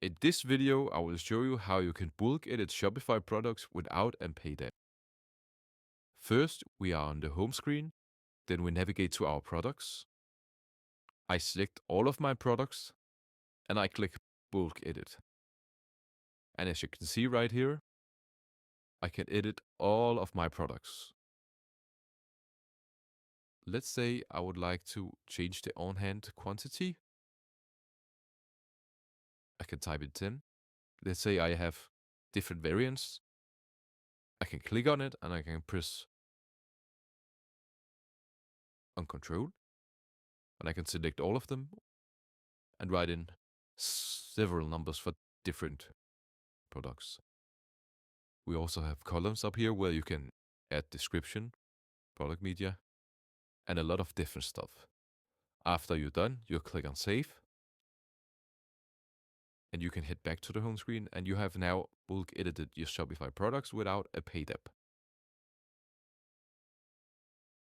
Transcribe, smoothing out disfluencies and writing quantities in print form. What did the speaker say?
In this video, I will show you how you can bulk edit Shopify products without a paid app. First, we are on the home screen, then we navigate to our products. I select all of my products and I click bulk edit. And as you can see right here, I can edit all of my products. Let's say I would like to change the on-hand quantity. I can type in 10. Let's say I have different variants. I can click on it and I can press on control. And I can select all of them and write in several numbers for different products. We also have columns up here where you can add description, product media, and a lot of different stuff. After you're done, you click on save. And you can head back to the home screen and you have now bulk edited your Shopify products without a paid app.